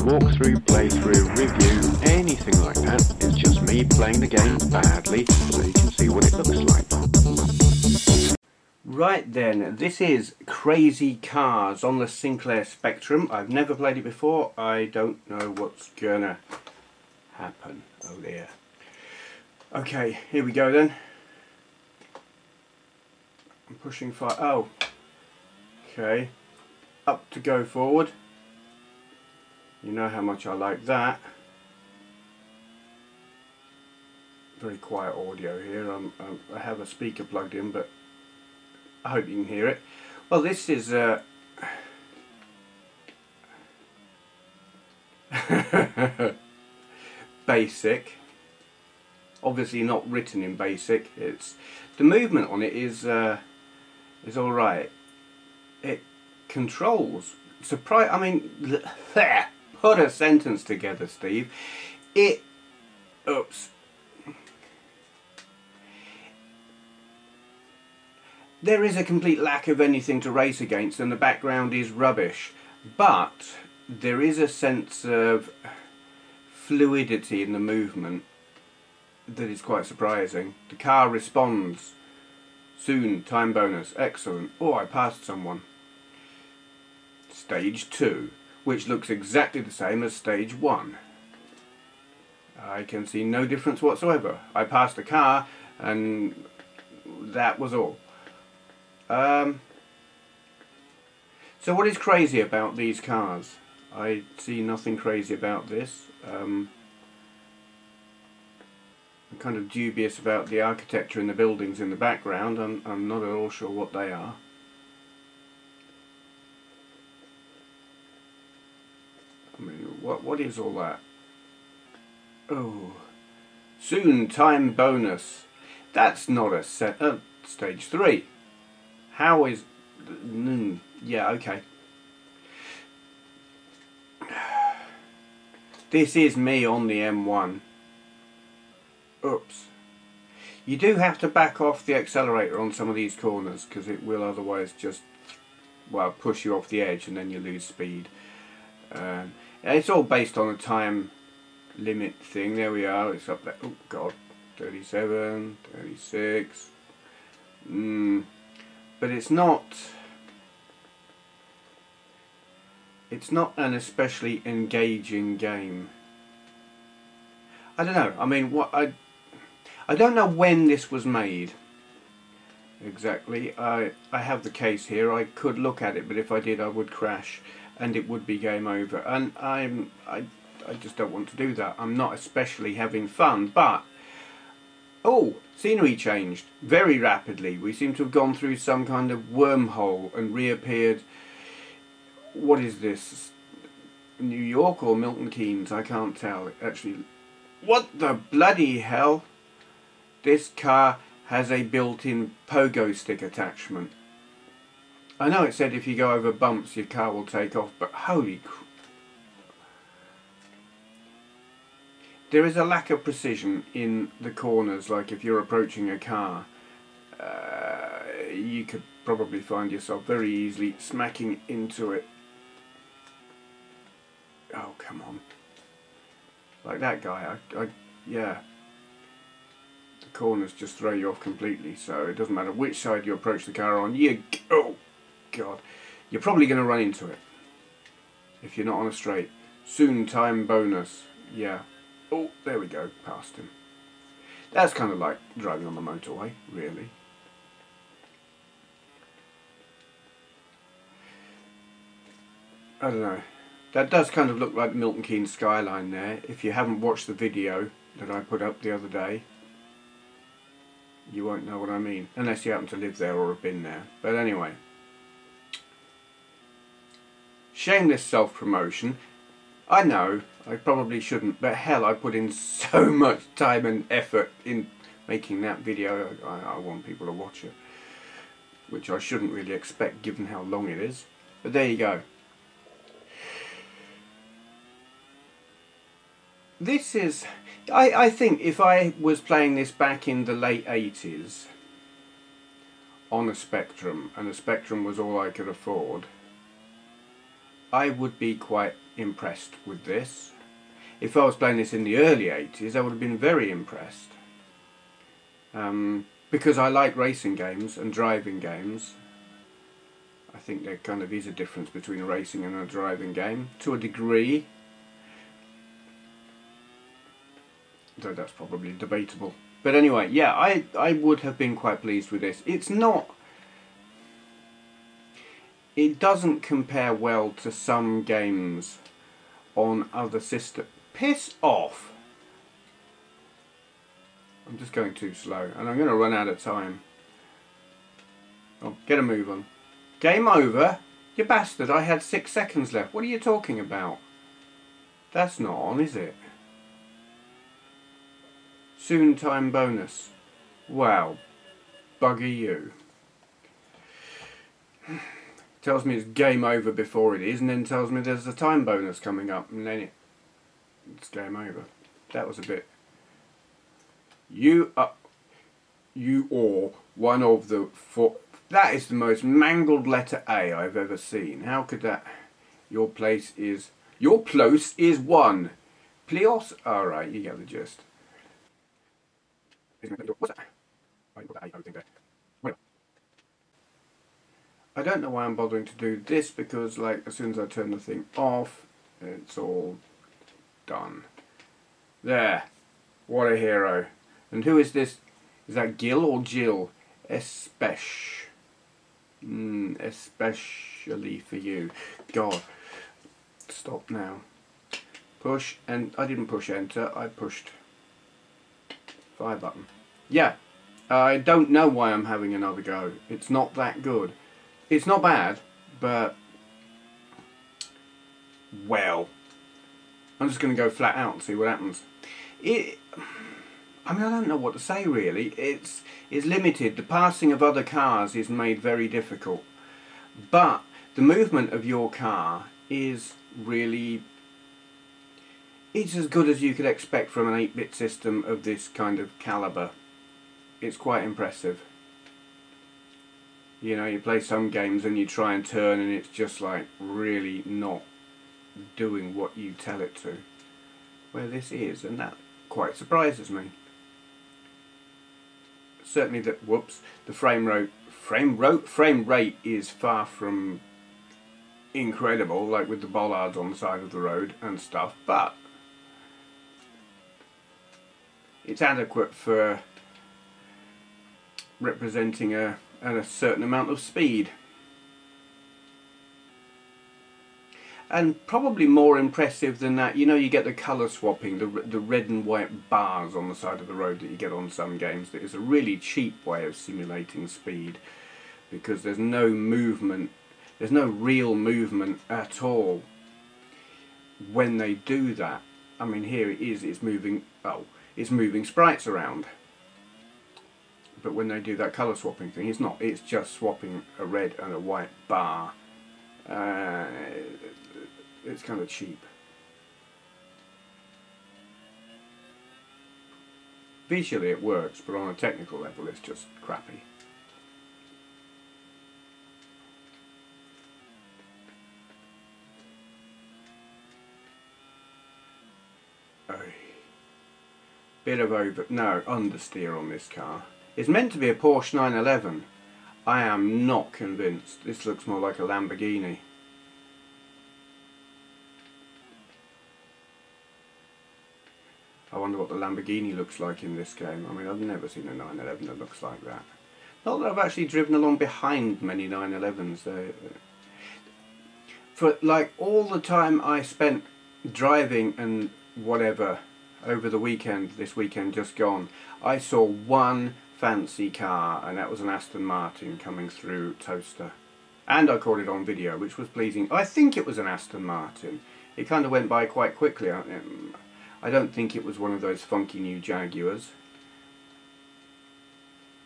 walkthrough, playthrough, review, anything like that. It's just me playing the game badly so you can see what it looks like. Right then, this is Crazy Cars on the Sinclair Spectrum. I've never played it before. I don't know what's gonna happen. Oh dear. Okay, here we go then. I'm pushing fire. Oh. Okay. Up to go forward. You know how much I like that. Very quiet audio here. I have a speaker plugged in, but I hope you can hear it. Well, this is basic. Obviously not written in basic. It's the movement on it is all right. It controls. Surprise! I mean, put a sentence together, Steve. Oops. There is a complete lack of anything to race against, and the background is rubbish. But there is a sense of fluidity in the movement that is quite surprising. The car responds. Soon, time bonus. Excellent. Oh, I passed someone. Stage 2, which looks exactly the same as stage 1. I can see no difference whatsoever. I passed a car and that was all. So what is crazy about these cars? I see nothing crazy about this. I'm kind of dubious about the architecture in the buildings in the background. I'm not at all sure what they are. I mean, what is all that? Oh, soon time bonus. That's not a stage 3. How is? Yeah, okay. This is me on the M1. Oops. You do have to back off the accelerator on some of these corners because it will otherwise just, well, push you off the edge and then you lose speed. It's all based on a time limit thing. There we are. It's up there. Oh God, 37, 36. But it's not an especially engaging game. I don't know. I mean, I don't know when this was made exactly. I have the case here. I could look at it, but if I did, I would crash and it would be game over. And I just don't want to do that. I'm not especially having fun, but oh, scenery changed very rapidly. We seem to have gone through some kind of wormhole and reappeared. What is this? New York or Milton Keynes? I can't tell. Actually, what the bloody hell? This car has a built-in pogo stick attachment. I know it said if you go over bumps your car will take off, but holy crap. There is a lack of precision in the corners, like if you're approaching a car. You could probably find yourself very easily smacking into it. Oh, come on. Like that guy, yeah. The corners just throw you off completely, so it doesn't matter which side you approach the car on. Oh, God. You're probably going to run into it if you're not on a straight. Soon time bonus. Yeah. Oh, there we go, past him. That's kind of like driving on the motorway, really. I don't know. That does kind of look like Milton Keynes skyline there. If you haven't watched the video that I put up the other day, you won't know what I mean. Unless you happen to live there or have been there. But anyway. Shameless self-promotion. I know, I probably shouldn't, but hell, I put in so much time and effort in making that video. I want people to watch it, which I shouldn't really expect given how long it is. But there you go. This is, I think if I was playing this back in the late 80s on a Spectrum, and a Spectrum was all I could afford, I would be quite impressed with this. If I was playing this in the early 80s, I would have been very impressed. Because I like racing games and driving games. I think there kind of is a difference between a racing and a driving game, to a degree. Though that's probably debatable. But anyway, yeah, I would have been quite pleased with this. It's not... It doesn't compare well to some games on other systems. Piss off! I'm just going too slow and I'm going to run out of time. Oh, get a move on. Game over? You bastard, I had 6 seconds left. What are you talking about? That's not on, is it? Soon time bonus. Wow. Bugger you. Tells me it's game over before it is, and then tells me there's a time bonus coming up, and then it's game over. That was a bit... You are one of the four... That is the most mangled letter A I've ever seen. How could that... Your place is 1. Plios? Alright, you get the gist. What's that? I put that A thing there. Wait. I don't know why I'm bothering to do this, because like as soon as I turn the thing off, it's all done. There. What a hero. And who is this? Is that Gil or Jill? Especially for you. God. Stop now. Push, and I didn't push enter, I pushed fire button. Yeah. I don't know why I'm having another go. It's not that good. It's not bad, but... Well. I'm just going to go flat out and see what happens. I mean, I don't know what to say really. It's limited. The passing of other cars is made very difficult. But the movement of your car is really... It's as good as you could expect from an 8-bit system of this kind of calibre. It's quite impressive. You know, you play some games and you try and turn and it's just like really not doing what you tell it to. Where this is, and that quite surprises me. Certainly the frame rate is far from incredible, like with the bollards on the side of the road and stuff, but it's adequate for representing a certain amount of speed. And probably more impressive than that, you know, you get the colour swapping, the red and white bars on the side of the road that you get on some games. That is a really cheap way of simulating speed, because there's no movement, there's no real movement at all when they do that. I mean, here it is, it's moving sprites around. But when they do that colour swapping thing, it's not, it's just swapping a red and a white bar. It's kind of cheap. Visually it works, but on a technical level it's just crappy. Bit of understeer on this car. It's meant to be a Porsche 911. I am not convinced. This looks more like a Lamborghini. I wonder what the Lamborghini looks like in this game. I mean, I've never seen a 911 that looks like that. Not that I've actually driven along behind many 911s. For like all the time I spent driving and whatever over the weekend, this weekend just gone, I saw one fancy car, and that was an Aston Martin coming through Toaster. And I caught it on video, which was pleasing. I think it was an Aston Martin. It kind of went by quite quickly. I don't think it was one of those funky new Jaguars.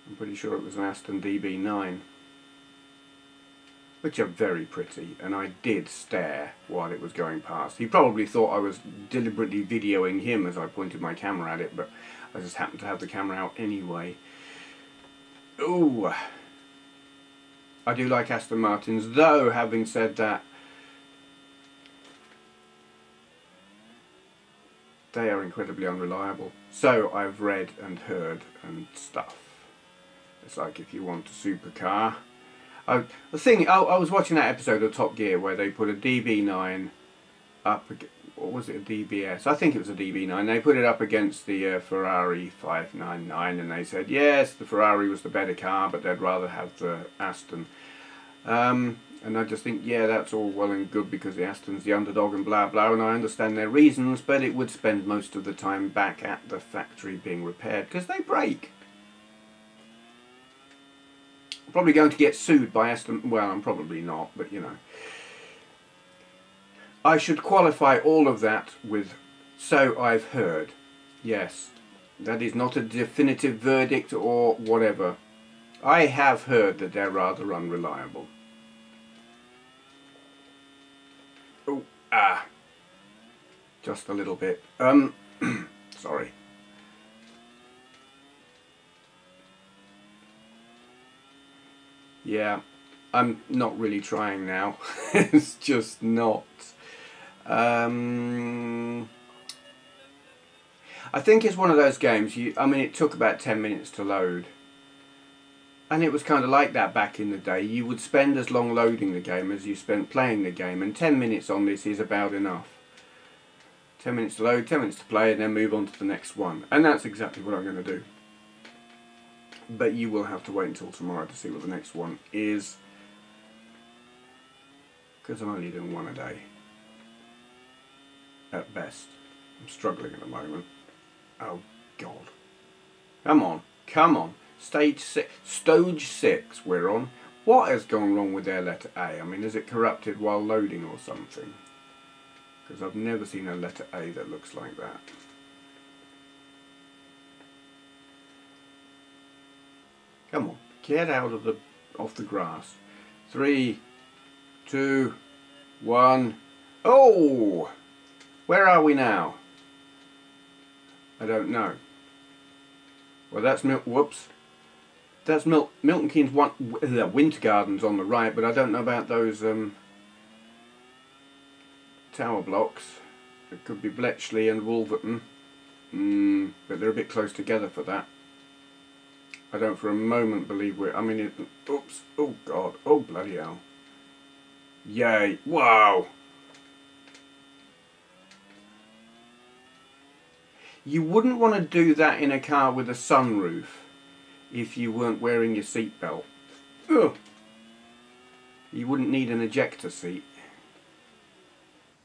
I'm pretty sure it was an Aston DB9. Which are very pretty, and I did stare while it was going past. He probably thought I was deliberately videoing him as I pointed my camera at it, but I just happened to have the camera out anyway. Ooh! I do like Aston Martins, though, having said that, they are incredibly unreliable. So I've read and heard and stuff. It's like if you want a supercar. I was watching that episode of Top Gear where they put a DB9 up, or was it a DBS? I think it was a DB9. They put it up against the Ferrari 599 and they said, yes, the Ferrari was the better car, but they'd rather have the Aston. And I just think, yeah, that's all well and good because the Aston's the underdog and blah blah, and I understand their reasons, but it would spend most of the time back at the factory being repaired because they break. Probably going to get sued by Aston. Well, I'm probably not, but you know. I should qualify all of that with, so I've heard. Yes, that is not a definitive verdict or whatever. I have heard that they're rather unreliable. Oh, just a little bit. Sorry. Yeah, I'm not really trying now. It's just not. I think it's one of those games, I mean, it took about 10 minutes to load. And it was kind of like that back in the day. You would spend as long loading the game as you spent playing the game. And 10 minutes on this is about enough. 10 minutes to load, 10 minutes to play, and then move on to the next one. And that's exactly what I'm going to do. But you will have to wait until tomorrow to see what the next one is. Because I'm only doing one a day. At best. I'm struggling at the moment. Oh, God. Come on. Come on. Stage 6 we're on. What has gone wrong with their letter A? I mean, is it corrupted while loading or something? Because I've never seen a letter A that looks like that. Come on, get out of off the grass. 3, 2, 1. Oh! Where are we now? I don't know. Well, that's whoops. That's Milton Keynes Winter Gardens on the right, but I don't know about those tower blocks. It could be Bletchley and Wolverton. But they're a bit close together for that. I don't for a moment believe we're... I mean, oops. Oh, God. Oh, bloody hell. Yay. Wow. You wouldn't want to do that in a car with a sunroof if you weren't wearing your seatbelt. Ugh. You wouldn't need an ejector seat.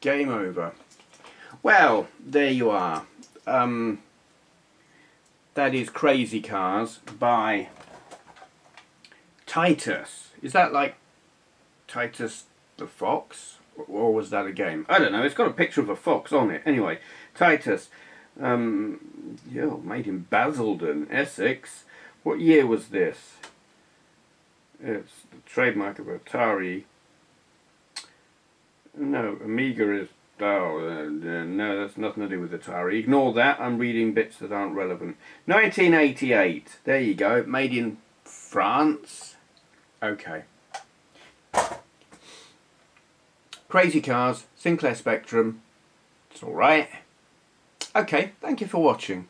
Game over. Well, there you are. That is Crazy Cars by Titus. Is that like Titus the Fox? Or was that a game? I don't know. It's got a picture of a fox on it. Anyway, Titus. Yeah, made in Basildon, Essex. What year was this? It's the trademark of Atari. No, Amiga is... Oh, no, that's nothing to do with Atari. Ignore that. I'm reading bits that aren't relevant. 1988. There you go. Made in France. Okay. Crazy Cars, Sinclair Spectrum. It's alright. Okay, thank you for watching.